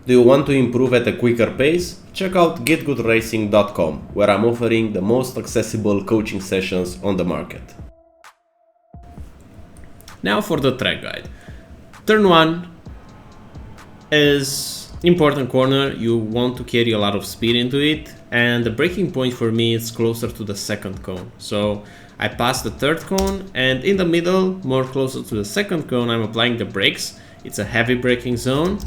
Do you want to improve at a quicker pace? Check out GITGUDRacing.com, where I'm offering the most accessible coaching sessions on the market. Now for the track guide. Turn 1 is important corner. You want to carry a lot of speed into it, and the braking point for me is closer to the second cone. So I pass the third cone, and in the middle, more closer to the second cone, I'm applying the brakes. It's a heavy braking zone.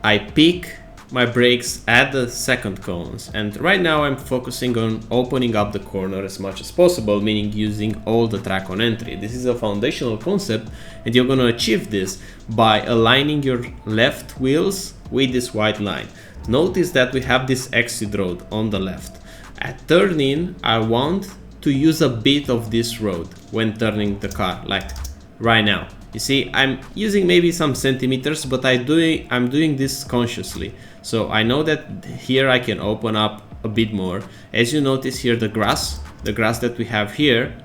I peak my brakes at the second cones, and right now I'm focusing on opening up the corner as much as possible, meaning using all the track on entry. This is a foundational concept, and you're going to achieve this by aligning your left wheels with this white line. Notice that we have this exit road on the left. At turning, I want to use a bit of this road when turning the car, like right now. You see, I'm using maybe some centimeters, but I'm doing this consciously. So I know that here I can open up a bit more. As you notice here, the grass that we have here,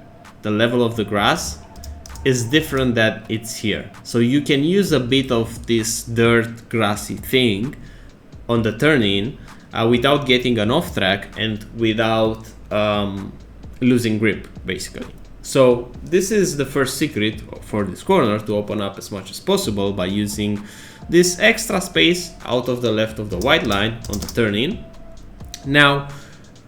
the level of the grass is different than it's here. So you can use a bit of this dirt grassy thing on the turn-in without getting an off track and without losing grip, basically. So this is the first secret for this corner, to open up as much as possible by using this extra space out of the left of the white line on the turn-in. Now,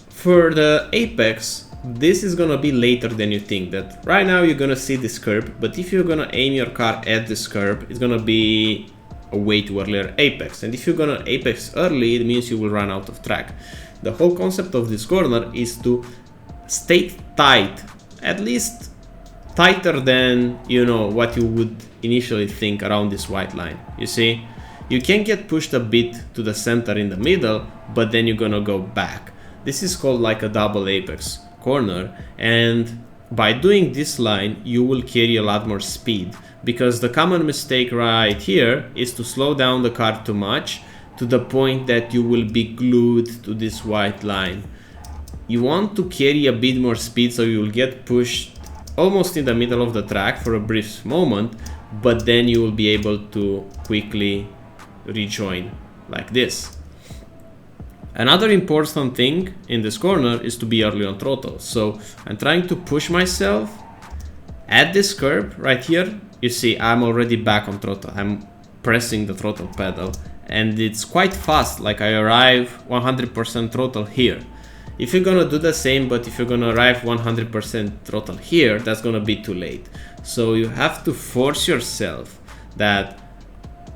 for the apex, this is gonna be later than you think. That right now you're gonna see this curb, but if you're gonna aim your car at this curb, it's gonna be a way too earlier apex. And if you're gonna apex early, it means you will run out of track. The whole concept of this corner is to stay tight, at least tighter than, you know, what you would initially think around this white line. You see, you can get pushed a bit to the center in the middle, but then you're gonna go back. This is called like a double apex corner, and by doing this line you will carry a lot more speed, because the common mistake right here is to slow down the car too much to the point that you will be glued to this white line. You want to carry a bit more speed, so you will get pushed almost in the middle of the track for a brief moment, but then you will be able to quickly rejoin like this. Another important thing in this corner is to be early on throttle. So I'm trying to push myself at this curb right here. You see, I'm already back on throttle. I'm pressing the throttle pedal, and it's quite fast. Like I arrive 100% throttle here. If you're gonna do the same, but if you're gonna arrive 100% throttle here, that's gonna be too late. So you have to force yourself that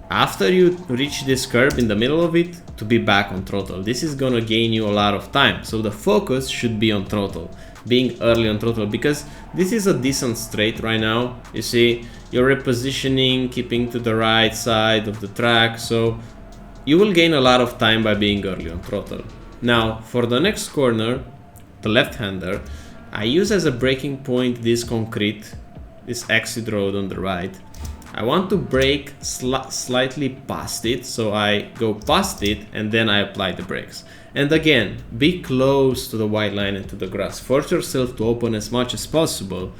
after you reach this curb in the middle of it, to be back on throttle. This is gonna gain you a lot of time. So the focus should be on throttle, being early on throttle, because this is a decent straight right now. You see, you're repositioning, keeping to the right side of the track. So you will gain a lot of time by being early on throttle. Now, for the next corner, the left-hander, I use as a braking point this concrete, this exit road on the right. I want to brake slightly past it, so I go past it and then I apply the brakes. And again, be close to the white line and to the grass. Force yourself to open as much as possible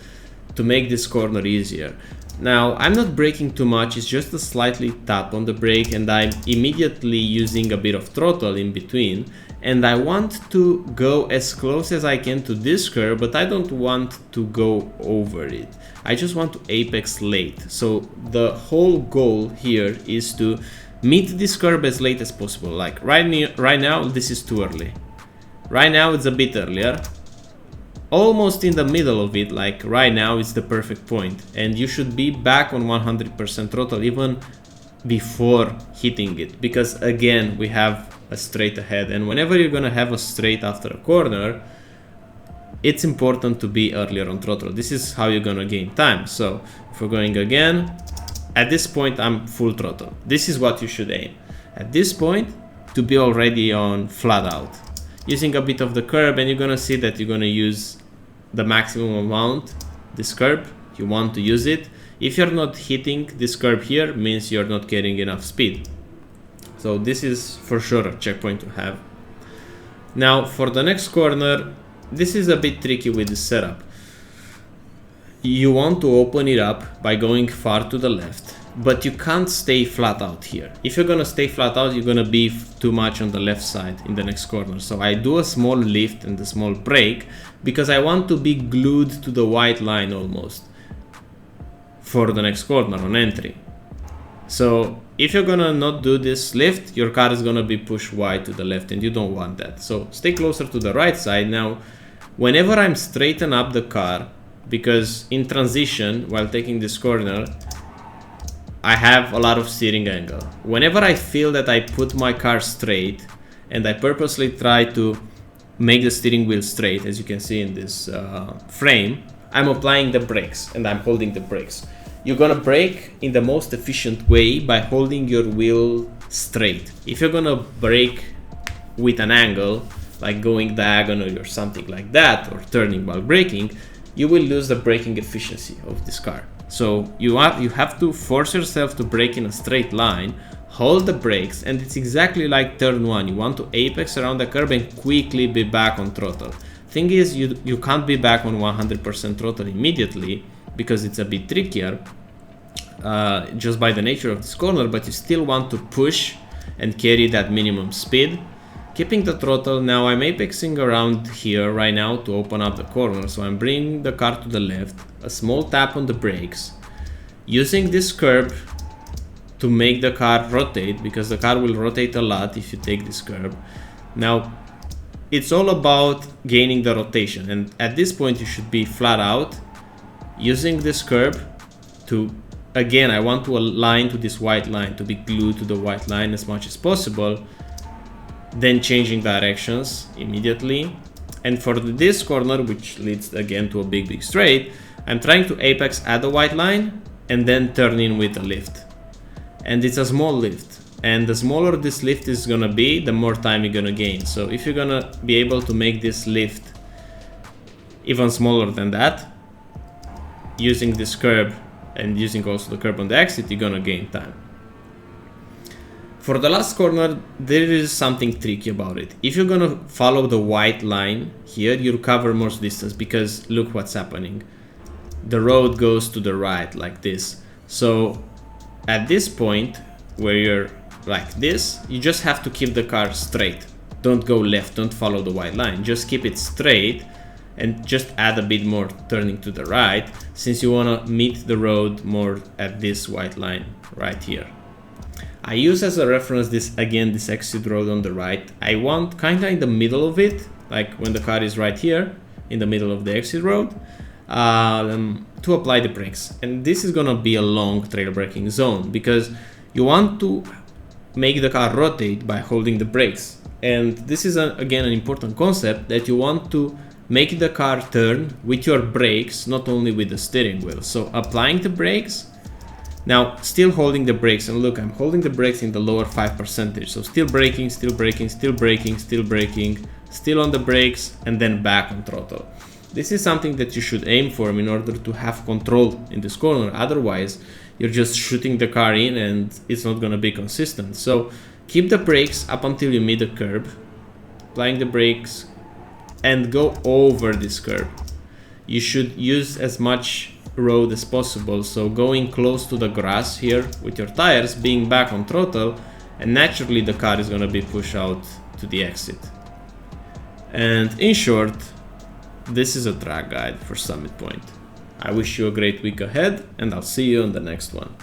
to make this corner easier. Now, I'm not braking too much, it's just a slightly tap on the brake, and I'm immediately using a bit of throttle in between. And I want to go as close as I can to this curve, but I don't want to go over it. I just want to apex late. So the whole goal here is to meet this curve as late as possible. Like right now, this is too early. Right now, it's a bit earlier. Almost in the middle of it, like right now, it's the perfect point. And you should be back on 100% throttle even before hitting it. Because again, we have a straight ahead, and whenever you're gonna have a straight after a corner, it's important to be earlier on throttle. This is how you're gonna gain time. So if we're going again, at this point I'm full throttle. This is what you should aim at this point, to be already on flat out, using a bit of the curb, and you're gonna see that you're gonna use the maximum amount. This curb, you want to use it. If you're not hitting this curb here, means you're not getting enough speed. So this is for sure a checkpoint to have. Now for the next corner, this is a bit tricky with the setup. You want to open it up by going far to the left, but you can't stay flat out here. If you're gonna stay flat out, you're gonna be too much on the left side in the next corner. So I do a small lift and a small brake because I want to be glued to the white line almost for the next corner on entry. So if you're gonna not do this lift, your car is gonna be pushed wide to the left, and you don't want that. So stay closer to the right side. Now, whenever I'm straighten up the car, because in transition, while taking this corner, I have a lot of steering angle. Whenever I feel that I put my car straight and I purposely try to make the steering wheel straight, as you can see in this frame, I'm applying the brakes and I'm holding the brakes. You're gonna brake in the most efficient way by holding your wheel straight. If you're gonna brake with an angle, like going diagonal or something like that, or turning while braking, you will lose the braking efficiency of this car. So you have to force yourself to brake in a straight line, hold the brakes, and it's exactly like turn one. You want to apex around the curb and quickly be back on throttle. Thing is, you can't be back on 100% throttle immediately because it's a bit trickier just by the nature of this corner, but you still want to push and carry that minimum speed. Keeping the throttle. Now I'm apexing around here right now to open up the corner, so I'm bringing the car to the left, a small tap on the brakes, using this curb to make the car rotate, because the car will rotate a lot if you take this curb. Now it's all about gaining the rotation, and at this point you should be flat out, using this curb to, again, I want to align to this white line, to be glued to the white line as much as possible, then changing directions immediately. And for this corner, which leads again to a big straight, I'm trying to apex at the white line and then turn in with a lift. And it's a small lift, and the smaller this lift is gonna be, the more time you're gonna gain. So if you're gonna be able to make this lift even smaller than that, using this curb and using also the curb on the exit, you're gonna gain time. For the last corner, there is something tricky about it. If you're gonna follow the white line here, you cover more distance, because look what's happening. The road goes to the right like this. So at this point where you're like this, you just have to keep the car straight. Don't go left, don't follow the white line. Just keep it straight and just add a bit more turning to the right, since you wanna meet the road more at this white line right here. I use as a reference this exit road on the right. I want kinda in the middle of it, like when the car is right here, in the middle of the exit road, to apply the brakes. And this is gonna be a long trail braking zone, because you want to make the car rotate by holding the brakes. And this is again an important concept, that you want to make the car turn with your brakes, not only with the steering wheel. So applying the brakes, now still holding the brakes, and look, I'm holding the brakes in the lower 5%, so still braking, still braking, still braking, still braking, still on the brakes, and then back on throttle. This is something that you should aim for in order to have control in this corner. Otherwise, you're just shooting the car in and it's not gonna be consistent. So keep the brakes up until you meet the curb, applying the brakes, and go over this curb. You should use as much road as possible, so going close to the grass here with your tires, being back on throttle, and naturally the car is gonna be pushed out to the exit. And in short, this is a track guide for Summit Point. I wish you a great week ahead, and I'll see you on the next one.